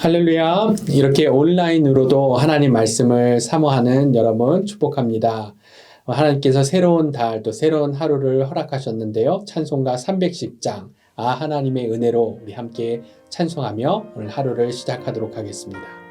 할렐루야. 이렇게 온라인으로도 하나님 말씀을 사모하는 여러분 축복합니다. 하나님께서 새로운 달 또 새로운 하루를 허락하셨는데요. 찬송가 310장 하나님의 은혜로 우리 함께 찬송하며 오늘 하루를 시작하도록 하겠습니다.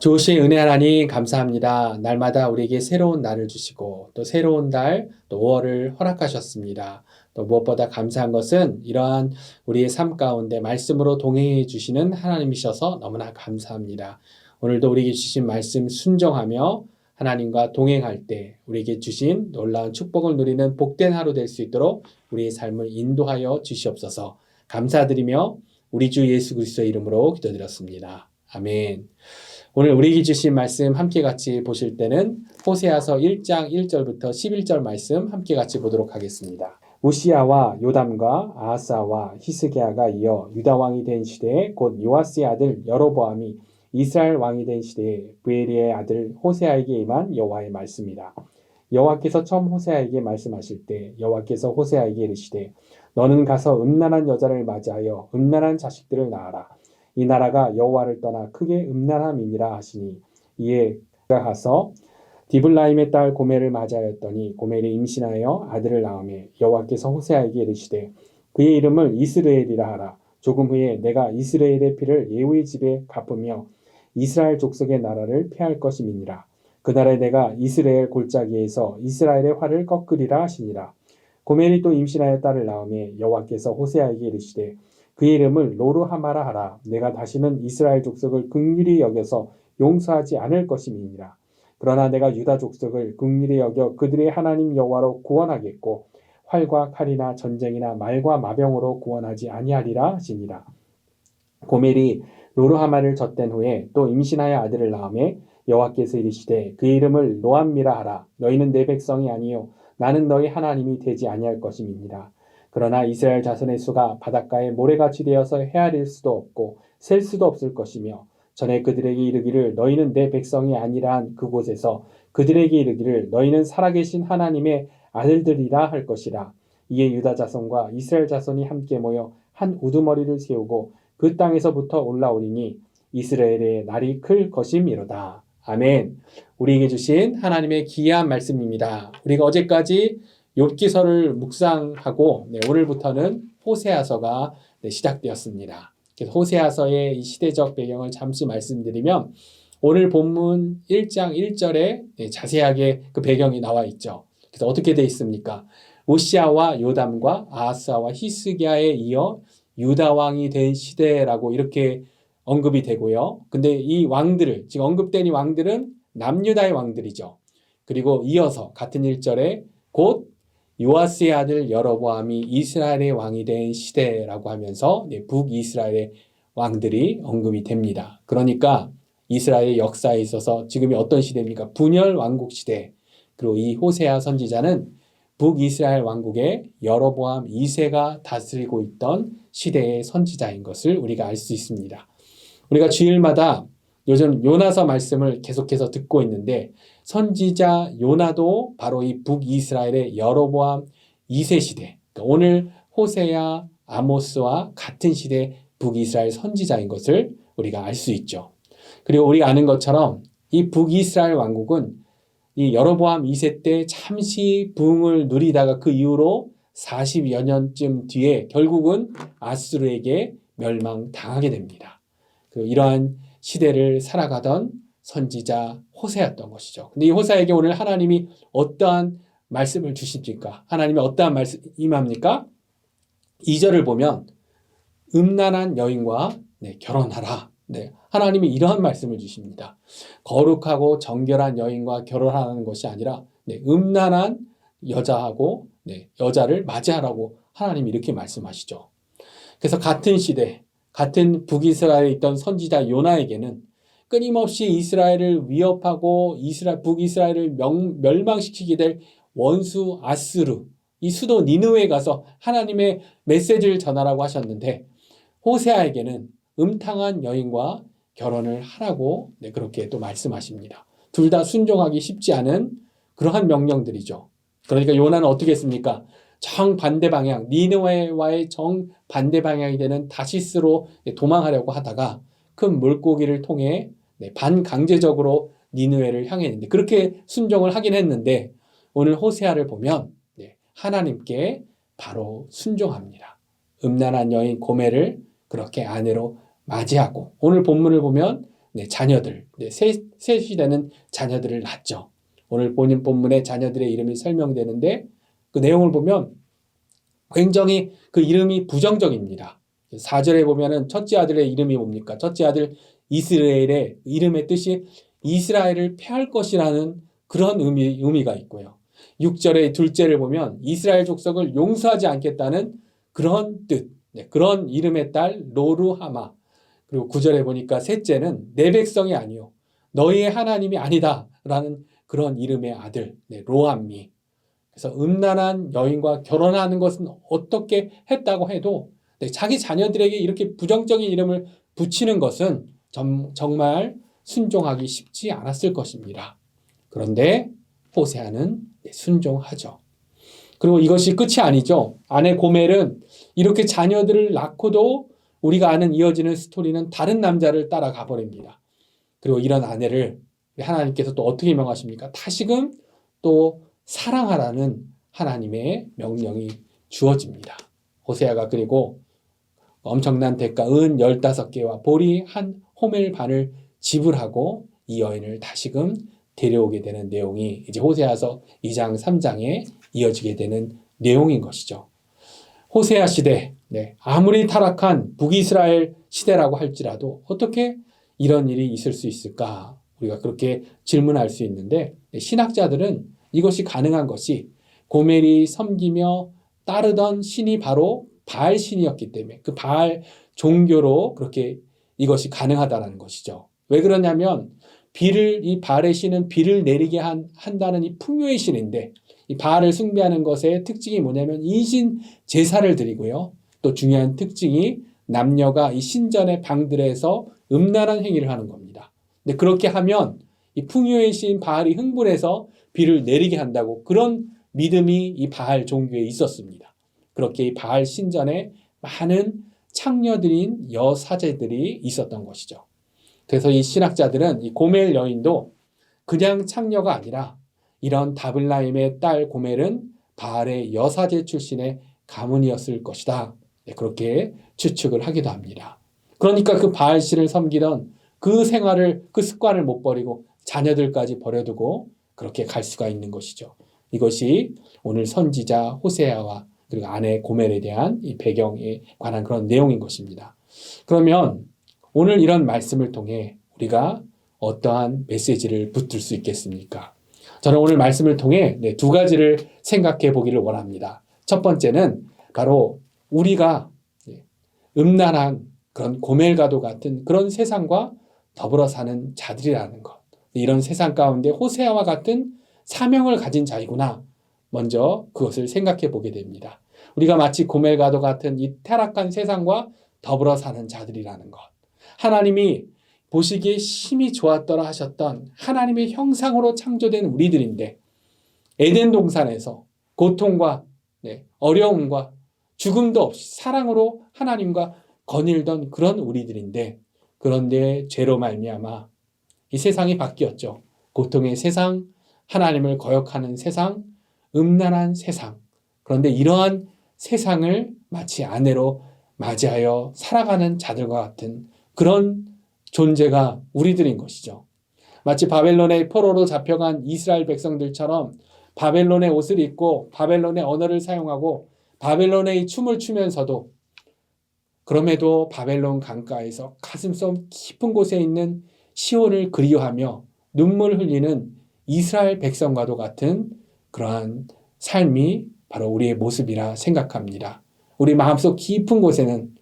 좋으신 은혜 하나님 감사합니다. 날마다 우리에게 새로운 날을 주시고 또 새로운 달, 또 5월을 허락하셨습니다. 또 무엇보다 감사한 것은 이러한 우리의 삶 가운데 말씀으로 동행해 주시는 하나님이셔서 너무나 감사합니다. 오늘도 우리에게 주신 말씀 순종하며 하나님과 동행할 때 우리에게 주신 놀라운 축복을 누리는 복된 하루 될 수 있도록 우리의 삶을 인도하여 주시옵소서. 감사드리며 우리 주 예수 그리스도의 이름으로 기도드렸습니다. 아멘. 오늘 우리에게 주신 말씀 함께 같이 보실 때는 호세아서 1장 1절부터 11절 말씀 함께 같이 보도록 하겠습니다. 우시야와 요담과 아하스와 히스기야가 이어 유다 왕이 된 시대에 곧 요아스의 아들 여로보암이 이스라엘 왕이 된 시대에 브에리의 아들 호세아에게 임한 여호와의 말씀이다. 여호와께서 처음 호세아에게 말씀하실 때 여호와께서 호세아에게 이르시되 너는 가서 음란한 여자를 맞이하여 음란한 자식들을 낳아라. 이 나라가 여호와를 떠나 크게 음란함이니라 하시니 이에 그가 가서 디블라임의 딸 고멜을 맞이하였더니 고멜이 임신하여 아들을 낳으매 여호와께서 호세아에게 이르시되 그의 이름을 이스라엘이라 하라. 조금 후에 내가 이스라엘의 피를 예후의 집에 갚으며 이스라엘 족속의 나라를 폐할 것임이니라. 그날에 내가 이스라엘 골짜기에서 이스라엘의 활을 꺾으리라 하시니라. 고멜이 또 임신하여 딸을 낳으매 여호와께서 호세아에게 이르시되 그의 이름을 로르하마라 하라. 내가 다시는 이스라엘 족속을 긍휼히 여겨서 용서하지 않을 것임이니라. 그러나 내가 유다 족속을 긍휼히 여겨 그들의 하나님 여호와로 구원하겠고 활과 칼이나 전쟁이나 말과 마병으로 구원하지 아니하리라 하시니라. 고멜이 로르하마를 젖된 후에 또 임신하여 아들을 낳으매 여호와께서 이르시되 그의 이름을 로암미라 하라. 너희는 내 백성이 아니요 나는 너희 하나님이 되지 아니할 것임이니라. 그러나 이스라엘 자손의 수가 바닷가에 모래같이 되어서 헤아릴 수도 없고 셀 수도 없을 것이며 전에 그들에게 이르기를 너희는 내 백성이 아니라 한 그곳에서 그들에게 이르기를 너희는 살아계신 하나님의 아들들이라 할 것이라. 이에 유다 자손과 이스라엘 자손이 함께 모여 한 우두머리를 세우고 그 땅에서부터 올라오리니 이스라엘의 날이 클 것임이로다. 아멘. 우리에게 주신 하나님의 귀한 말씀입니다. 우리가 어제까지 욥기서를 묵상하고 오늘부터는 호세아서가 시작되었습니다. 그래서 호세아서의 이 시대적 배경을 잠시 말씀드리면 오늘 본문 1장 1절에 자세하게 그 배경이 나와 있죠. 그래서 어떻게 되어 있습니까? 우시야와 요담과 아하스와 히스기야에 이어 유다 왕이 된 시대라고 이렇게 언급이 되고요. 근데 이 왕들을 지금 언급된 이 왕들은 남유다의 왕들이죠. 그리고 이어서 같은 1절에 곧 요아스의 아들 여로보암이 이스라엘의 왕이 된 시대라고 하면서 북이스라엘의 왕들이 언급이 됩니다. 그러니까 이스라엘의 역사에 있어서 지금이 어떤 시대입니까? 분열 왕국 시대. 그리고 이 호세아 선지자는 북이스라엘 왕국의 여로보암 2세가 다스리고 있던 시대의 선지자인 것을 우리가 알 수 있습니다. 우리가 주일마다 요즘 요나서 말씀을 계속해서 듣고 있는데 선지자 요나도 바로 이 북이스라엘의 여로보암 2세 시대, 그러니까 오늘 호세아, 아모스와 같은 시대 북이스라엘 선지자인 것을 우리가 알 수 있죠. 그리고 우리가 아는 것처럼 이 북이스라엘 왕국은 이 여로보암 2세 때 잠시 부흥을 누리다가 그 이후로 40여 년쯤 뒤에 결국은 아수르에게 멸망당하게 됩니다. 이러한 시대를 살아가던 선지자 호세였던 것이죠. 근데 이 호세에게 오늘 하나님이 어떠한 말씀을 주십니까? 하나님이 어떠한 말씀 임합니까? 2절을 보면 음란한 여인과 결혼하라. 하나님이 이러한 말씀을 주십니다. 거룩하고 정결한 여인과 결혼하는 것이 아니라 음란한 여자하고 여자를 맞이하라고 하나님이 이렇게 말씀하시죠. 그래서 같은 시대, 같은 북이스라엘에 있던 선지자 요나에게는 끊임없이 이스라엘을 위협하고 북이스라엘을 멸망시키게 될 원수 아스루, 이 수도 니느웨에 가서 하나님의 메시지를 전하라고 하셨는데 호세아에게는 음탕한 여인과 결혼을 하라고 그렇게 또 말씀하십니다. 둘 다 순종하기 쉽지 않은 그러한 명령들이죠. 그러니까 요나는 어떻게 했습니까? 정반대 방향, 니느웨와의 정반대 방향이 되는 다시스로 도망하려고 하다가 큰 물고기를 통해 반강제적으로 니느웨를 향했는데 그렇게 순종을 하긴 했는데 오늘 호세아를 보면 하나님께 바로 순종합니다. 음란한 여인 고멜을 그렇게 아내로 맞이하고 오늘 본문을 보면 자녀들, 셋이 되는 자녀들을 낳죠. 오늘 본문의 자녀들의 이름이 설명되는데 그 내용을 보면 굉장히 그 이름이 부정적입니다. 4절에 보면은 첫째 아들의 이름이 뭡니까? 첫째 아들 이스라엘의 이름의 뜻이 이스라엘을 폐할 것이라는 그런 의미가 있고요. 6절의 둘째를 보면 이스라엘 족속을 용서하지 않겠다는 그런 뜻, 그런 이름의 딸 로르하마. 그리고 9절에 보니까 셋째는 내 백성이 아니요 너희의 하나님이 아니다라는 그런 이름의 아들, 로암미. 그래서 음란한 여인과 결혼하는 것은 어떻게 했다고 해도 자기 자녀들에게 이렇게 부정적인 이름을 붙이는 것은 정말 순종하기 쉽지 않았을 것입니다. 그런데 호세아는 순종하죠. 그리고 이것이 끝이 아니죠. 아내 고멜은 이렇게 자녀들을 낳고도 우리가 아는 이어지는 스토리는 다른 남자를 따라가 버립니다. 그리고 이런 아내를 하나님께서 또 어떻게 명하십니까? 다시금 또 사랑하라는 하나님의 명령이 주어집니다. 호세아가 그리고 엄청난 대가 은 15개와 보리 한 호멜 반을 지불하고 이 여인을 다시금 데려오게 되는 내용이 이제 호세아서 2장 3장에 이어지게 되는 내용인 것이죠. 호세아 시대, 아무리 타락한 북이스라엘 시대라고 할지라도 어떻게 이런 일이 있을 수 있을까? 우리가 그렇게 질문할 수 있는데 신학자들은 이것이 가능한 것이 고멜이 섬기며 따르던 신이 바로 바알 신이었기 때문에 그 바알 종교로 그렇게 이것이 가능하다는 것이죠. 왜 그러냐면 이 바알의 신은 비를 내리게 한다는 이 풍요의 신인데 이 바알을 숭배하는 것의 특징이 뭐냐면 인신 제사를 드리고요. 또 중요한 특징이 남녀가 이 신전의 방들에서 음란한 행위를 하는 겁니다. 근데 그렇게 하면 이 풍요의 신 바알이 흥분해서 비를 내리게 한다고 그런 믿음이 이 바알 종교에 있었습니다. 그렇게 이 바알 신전에 많은 창녀들인 여사제들이 있었던 것이죠. 그래서 이 신학자들은 이 고멜 여인도 그냥 창녀가 아니라 이런 다블라임의 딸 고멜은 바알의 여사제 출신의 가문이었을 것이다. 그렇게 추측을 하기도 합니다. 그러니까 그 바알 신을 섬기던 그 생활을, 그 습관을 못 버리고 자녀들까지 버려두고 그렇게 갈 수가 있는 것이죠. 이것이 오늘 선지자 호세아와 그리고 아내 고멜에 대한 이 배경에 관한 그런 내용인 것입니다. 그러면 오늘 이런 말씀을 통해 우리가 어떠한 메시지를 붙들 수 있겠습니까? 저는 오늘 말씀을 통해 두 가지를 생각해 보기를 원합니다. 첫 번째는 바로 우리가 음란한 그런 고멜과도 같은 그런 세상과 더불어 사는 자들이라는 것. 이런 세상 가운데 호세아와 같은 사명을 가진 자이구나. 먼저 그것을 생각해 보게 됩니다. 우리가 마치 고멜과도 같은 이 타락한 세상과 더불어 사는 자들이라는 것. 하나님이 보시기에 심히 좋았더라 하셨던 하나님의 형상으로 창조된 우리들인데 에덴 동산에서 고통과 어려움과 죽음도 없이 사랑으로 하나님과 거닐던 그런 우리들인데 그런데 죄로 말미암아 이 세상이 바뀌었죠. 고통의 세상, 하나님을 거역하는 세상, 음란한 세상. 그런데 이러한 세상을 마치 아내로 맞이하여 살아가는 자들과 같은 그런 존재가 우리들인 것이죠. 마치 바벨론의 포로로 잡혀간 이스라엘 백성들처럼 바벨론의 옷을 입고 바벨론의 언어를 사용하고 바벨론의 춤을 추면서도 그럼에도 바벨론 강가에서 가슴속 깊은 곳에 있는 시온을 그리워하며 눈물 흘리는 이스라엘 백성과도 같은 그러한 삶이 바로 우리의 모습이라 생각합니다. 우리 마음속 깊은 곳에는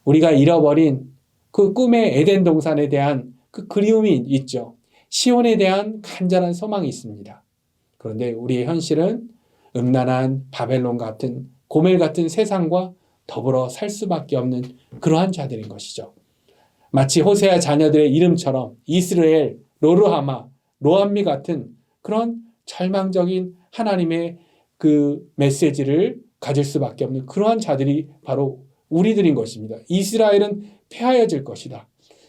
우리가 잃어버린 그 꿈의 에덴 동산에 대한 그 그리움이 있죠. 시온에 대한 간절한 소망이 있습니다. 그런데 우리의 현실은 음란한 바벨론 같은 고멜 같은 세상과 더불어 살 수밖에 없는 그러한 자들인 것이죠. 마치 호세아 자녀들의 이름처럼 이스라엘, 로르하마, 로암미 같은 그런 절망적인 하나님의 그 메시지를 가질 수밖에 없는 그러한 자들이 바로 우리들인 것입니다. 이스라엘은 폐하여질 것이다.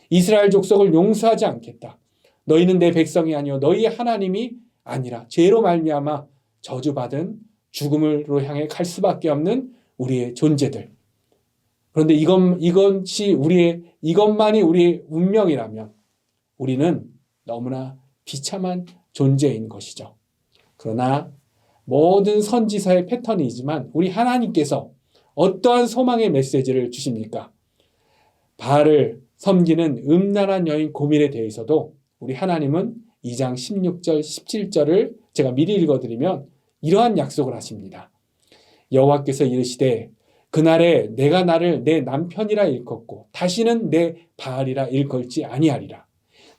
이스라엘 족속을 용서하지 않겠다. 너희는 내 백성이 아니요 너희의 하나님이 아니라 죄로 말미암아 저주받은 죽음으로 향해 갈 수밖에 없는 우리의 존재들. 그런데 이것만이 우리의 운명이라면 우리는 너무나 비참한 존재인 것이죠. 그러나 모든 선지서의 패턴이지만 우리 하나님께서 어떠한 소망의 메시지를 주십니까? 바알을 섬기는 음란한 여인 고멜에 대해서도 우리 하나님은 2장 16절, 17절을 제가 미리 읽어드리면 이러한 약속을 하십니다. 여호와께서 이르시되 그날에 내가 나를 내 남편이라 일컫고 다시는 내 바알이라 일컬지 아니하리라.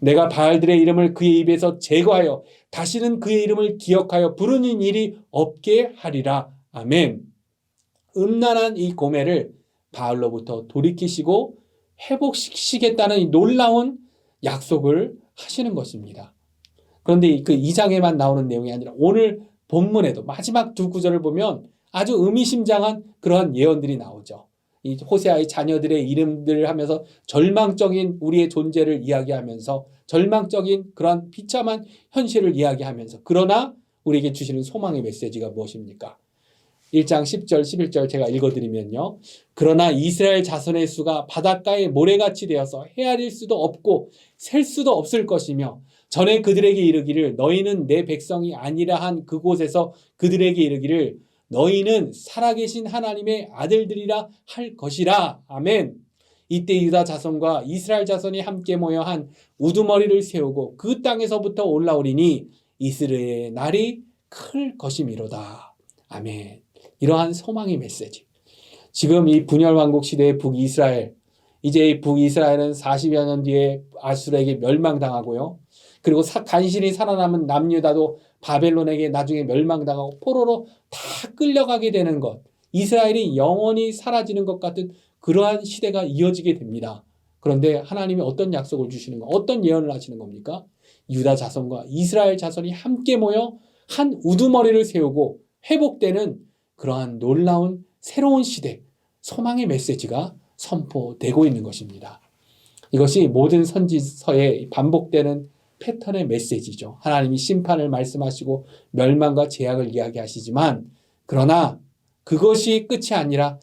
내가 바알들의 이름을 그의 입에서 제거하여 다시는 그의 이름을 기억하여 부르는 일이 없게 하리라. 아멘. 음란한 이 고멜을 바알로부터 돌이키시고 회복시키시겠다는 이 놀라운 약속을 하시는 것입니다. 그런데 그 2장에만 나오는 내용이 아니라 오늘 본문에도 마지막 두 구절을 보면 아주 의미심장한 그러한 예언들이 나오죠. 이 호세아의 자녀들의 이름들을 하면서 절망적인 우리의 존재를 이야기하면서 절망적인 그러한 비참한 현실을 이야기하면서 그러나 우리에게 주시는 소망의 메시지가 무엇입니까? 1장 10절 11절 제가 읽어드리면요. 그러나 이스라엘 자손의 수가 바닷가의 모래같이 되어서 헤아릴 수도 없고 셀 수도 없을 것이며 전에 그들에게 이르기를 너희는 내 백성이 아니라 한 그곳에서 그들에게 이르기를 너희는 살아계신 하나님의 아들들이라 할 것이라. 아멘. 이때 유다 자손과 이스라엘 자손이 함께 모여 한 우두머리를 세우고 그 땅에서부터 올라오리니 이스라엘의 날이 클 것이미로다. 아멘. 이러한 소망의 메시지. 지금 이 분열왕국 시대의 북이스라엘, 이제 이 북이스라엘은 40여 년 뒤에 아수르에게 멸망당하고요. 그리고 간신히 살아남은 남유다도 바벨론에게 나중에 멸망당하고 포로로 다 끌려가게 되는 것. 이스라엘이 영원히 사라지는 것 같은 그러한 시대가 이어지게 됩니다. 그런데 하나님이 어떤 약속을 주시는 거, 어떤 예언을 하시는 겁니까? 유다 자손과 이스라엘 자손이 함께 모여 한 우두머리를 세우고 회복되는 그러한 놀라운 새로운 시대, 소망의 메시지가 선포되고 있는 것입니다. 이것이 모든 선지서에 반복되는 패턴의 메시지죠. 하나님이 심판을 말씀하시고 멸망과 재앙을 이야기하시지만 그러나 그것이 끝이 아니라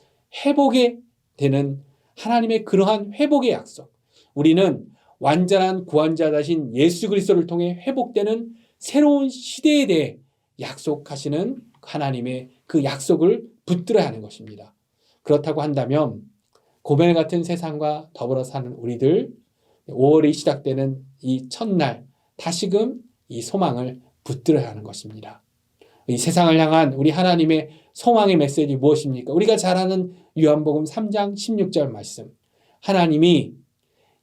회복이 되는 하나님의 그러한 회복의 약속. 우리는 완전한 구원자 되신 예수 그리스도를 통해 회복되는 새로운 시대에 대해 약속하시는 하나님의 그 약속을 붙들어야 하는 것입니다. 그렇다고 한다면 고멜 같은 세상과 더불어 사는 우리들 5월이 시작되는 이 첫날 다시금 이 소망을 붙들어야 하는 것입니다. 이 세상을 향한 우리 하나님의 소망의 메시지 무엇입니까? 우리가 잘 아는 요한복음 3장 16절 말씀. 하나님이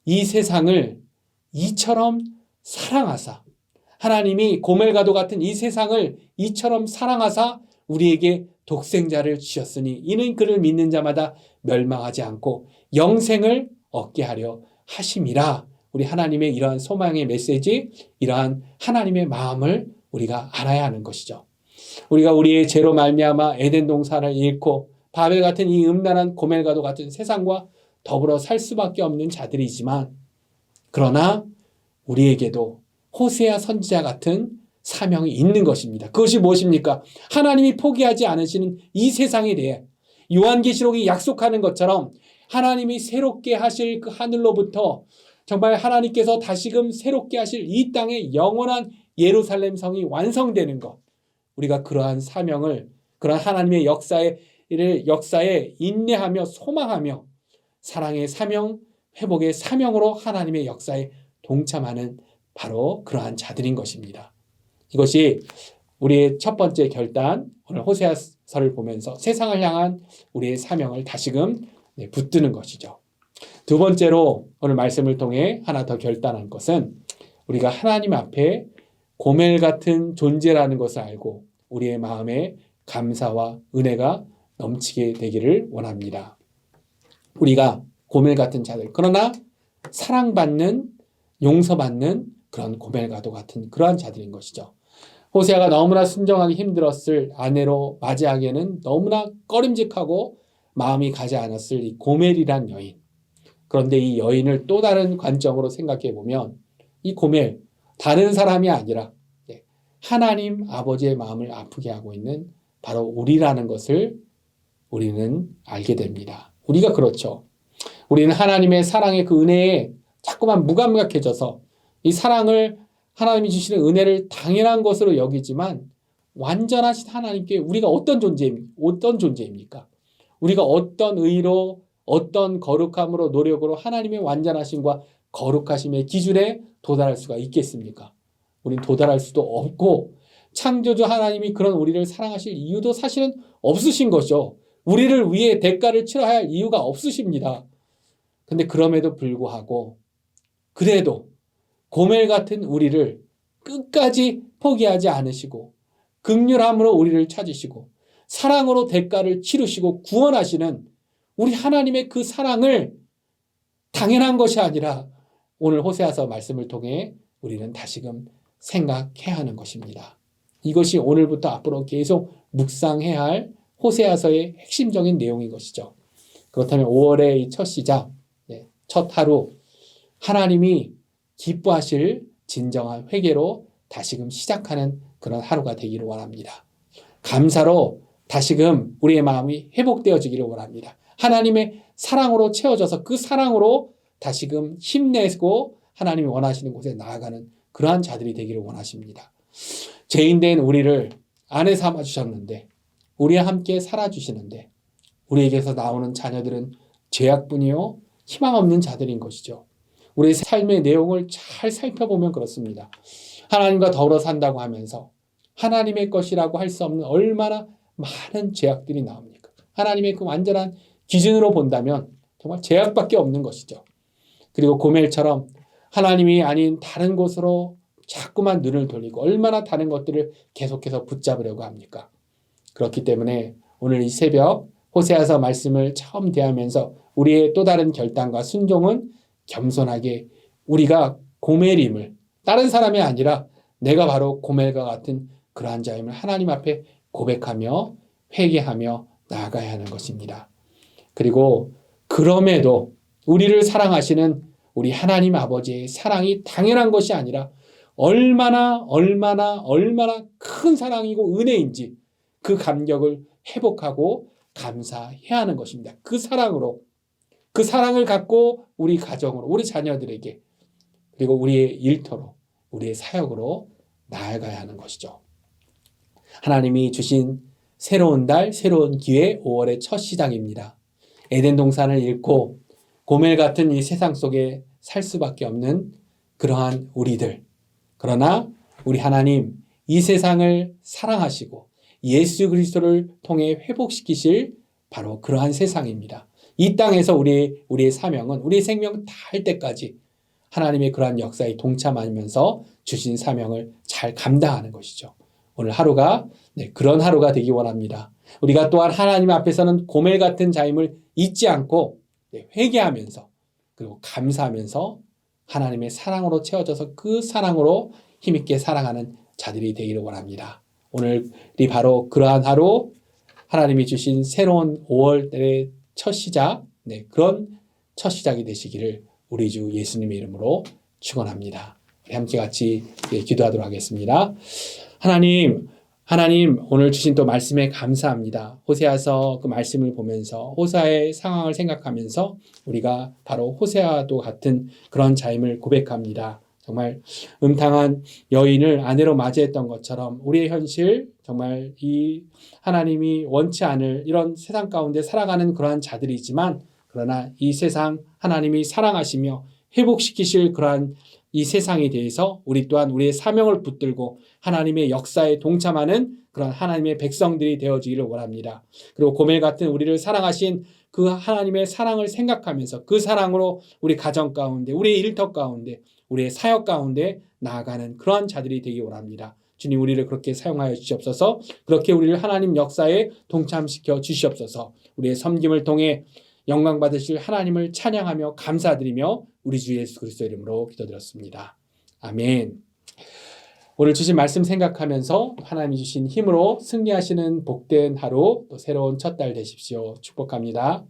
이 세상을 이처럼 사랑하사 하나님이 고멜과도 같은 이 세상을 이처럼 사랑하사 우리에게 독생자를 주셨으니 이는 그를 믿는 자마다 멸망하지 않고 영생을 얻게 하려 하심이라. 우리 하나님의 이러한 소망의 메시지, 이러한 하나님의 마음을 우리가 알아야 하는 것이죠. 우리가 우리의 죄로 말미암아 에덴 동산을 잃고 바벨 같은 이 음란한 고멜과도 같은 세상과 더불어 살 수밖에 없는 자들이지만 그러나 우리에게도 호세아 선지자 같은 사명이 있는 것입니다. 그것이 무엇입니까? 하나님이 포기하지 않으시는 이 세상에 대해 요한계시록이 약속하는 것처럼 하나님이 새롭게 하실 그 하늘로부터 정말 하나님께서 다시금 새롭게 하실 이 땅의 영원한 예루살렘 성이 완성되는 것. 우리가 그러한 사명을, 그러한 하나님의 역사에 인내하며 소망하며 사랑의 사명, 회복의 사명으로 하나님의 역사에 동참하는 바로 그러한 자들인 것입니다. 이것이 우리의 첫 번째 결단, 오늘 호세아서를 보면서 세상을 향한 우리의 사명을 다시금 붙드는 것이죠. 두 번째로 오늘 말씀을 통해 하나 더 결단한 것은 우리가 하나님 앞에 고멜 같은 존재라는 것을 알고 우리의 마음에 감사와 은혜가 넘치게 되기를 원합니다. 우리가 고멜 같은 자들, 그러나 사랑받는, 용서받는 그런 고멜과도 같은 그러한 자들인 것이죠. 호세아가 너무나 순종하기 힘들었을 아내로 맞이하기에는 너무나 꺼림직하고 마음이 가지 않았을 이 고멜이란 여인. 그런데 이 여인을 또 다른 관점으로 생각해 보면 이 고멜, 다른 사람이 아니라 하나님 아버지의 마음을 아프게 하고 있는 바로 우리라는 것을 우리는 알게 됩니다. 우리가 그렇죠. 우리는 하나님의 사랑의 그 은혜에 자꾸만 무감각해져서 이 사랑을 하나님이 주시는 은혜를 당연한 것으로 여기지만 완전하신 하나님께 우리가 어떤 존재입니까? 우리가 어떤 의로 어떤 거룩함으로 노력으로 하나님의 완전하심과 거룩하심의 기준에 도달할 수가 있겠습니까? 우린 도달할 수도 없고 창조주 하나님이 그런 우리를 사랑하실 이유도 사실은 없으신 거죠. 우리를 위해 대가를 치러야 할 이유가 없으십니다. 근데 그럼에도 불구하고 그래도 고멜 같은 우리를 끝까지 포기하지 않으시고 긍휼함으로 우리를 찾으시고 사랑으로 대가를 치르시고 구원하시는 우리 하나님의 그 사랑을 당연한 것이 아니라 오늘 호세아서 말씀을 통해 우리는 다시금 생각해야 하는 것입니다. 이것이 오늘부터 앞으로 계속 묵상해야 할 호세아서의 핵심적인 내용인 것이죠. 그렇다면 5월의 이 첫 시작, 첫 하루 하나님이 기뻐하실 진정한 회개로 다시금 시작하는 그런 하루가 되기를 원합니다. 감사로 다시금 우리의 마음이 회복되어지기를 원합니다. 하나님의 사랑으로 채워져서 그 사랑으로 다시금 힘내고 하나님이 원하시는 곳에 나아가는 그러한 자들이 되기를 원하십니다. 죄인된 우리를 아내 삼아 주셨는데 우리와 함께 살아주시는데 우리에게서 나오는 자녀들은 죄악뿐이요 희망 없는 자들인 것이죠. 우리의 삶의 내용을 잘 살펴보면 그렇습니다. 하나님과 더불어 산다고 하면서 하나님의 것이라고 할 수 없는 얼마나 많은 죄악들이 나옵니까? 하나님의 그 완전한 기준으로 본다면 정말 죄악밖에 없는 것이죠. 그리고 고멜처럼 하나님이 아닌 다른 곳으로 자꾸만 눈을 돌리고 얼마나 다른 것들을 계속해서 붙잡으려고 합니까? 그렇기 때문에 오늘 이 새벽 호세아서 말씀을 처음 대하면서 우리의 또 다른 결단과 순종은 겸손하게 우리가 고멜임을 다른 사람이 아니라 내가 바로 고멜과 같은 그러한 자임을 하나님 앞에 고백하며 회개하며 나아가야 하는 것입니다. 그리고 그럼에도 우리를 사랑하시는 우리 하나님 아버지의 사랑이 당연한 것이 아니라 얼마나 큰 사랑이고 은혜인지 그 감격을 회복하고 감사해야 하는 것입니다. 그 사랑으로 그 사랑을 갖고 우리 가정으로 우리 자녀들에게 그리고 우리의 일터로 우리의 사역으로 나아가야 하는 것이죠. 하나님이 주신 새로운 달 새로운 기회 5월의 첫 시작입니다. 에덴 동산을 잃고 고멜 같은 이 세상 속에 살 수밖에 없는 그러한 우리들. 그러나 우리 하나님 이 세상을 사랑하시고 예수 그리스도를 통해 회복시키실 바로 그러한 세상입니다. 이 땅에서 우리의 사명은 우리의 생명 다할 때까지 하나님의 그러한 역사에 동참하면서 주신 사명을 잘 감당하는 것이죠. 오늘 하루가 그런 하루가 되기 원합니다. 우리가 또한 하나님 앞에서는 고멜 같은 자임을 잊지 않고 회개하면서 그리고 감사하면서 하나님의 사랑으로 채워져서 그 사랑으로 힘있게 살아가는 자들이 되기를 원합니다. 오늘이 바로 그러한 하루 하나님이 주신 새로운 5월달의 첫 시작 그런 첫 시작이 되시기를 우리 주 예수님의 이름으로 축원합니다. 우리 함께 같이 기도하도록 하겠습니다. 하나님 오늘 주신 또 말씀에 감사합니다. 호세아서 그 말씀을 보면서 호세아의 상황을 생각하면서 우리가 바로 호세아도 같은 그런 자임을 고백합니다. 정말 음탕한 여인을 아내로 맞이했던 것처럼 우리의 현실 정말 이 하나님이 원치 않을 이런 세상 가운데 살아가는 그러한 자들이지만 그러나 이 세상 하나님이 사랑하시며 회복시키실 그러한 이 세상에 대해서 우리 또한 우리의 사명을 붙들고 하나님의 역사에 동참하는 그런 하나님의 백성들이 되어지기를 원합니다. 그리고 고멜 같은 우리를 사랑하신 그 하나님의 사랑을 생각하면서 그 사랑으로 우리 가정 가운데 우리의 일터 가운데 우리의 사역 가운데 나아가는 그러한 자들이 되기 원합니다. 주님 우리를 그렇게 사용하여 주시옵소서. 그렇게 우리를 하나님 역사에 동참시켜 주시옵소서. 우리의 섬김을 통해 영광 받으실 하나님을 찬양하며 감사드리며 우리 주 예수 그리스도 이름으로 기도드렸습니다. 아멘. 오늘 주신 말씀 생각하면서 하나님이 주신 힘으로 승리하시는 복된 하루 또 새로운 첫 달 되십시오. 축복합니다.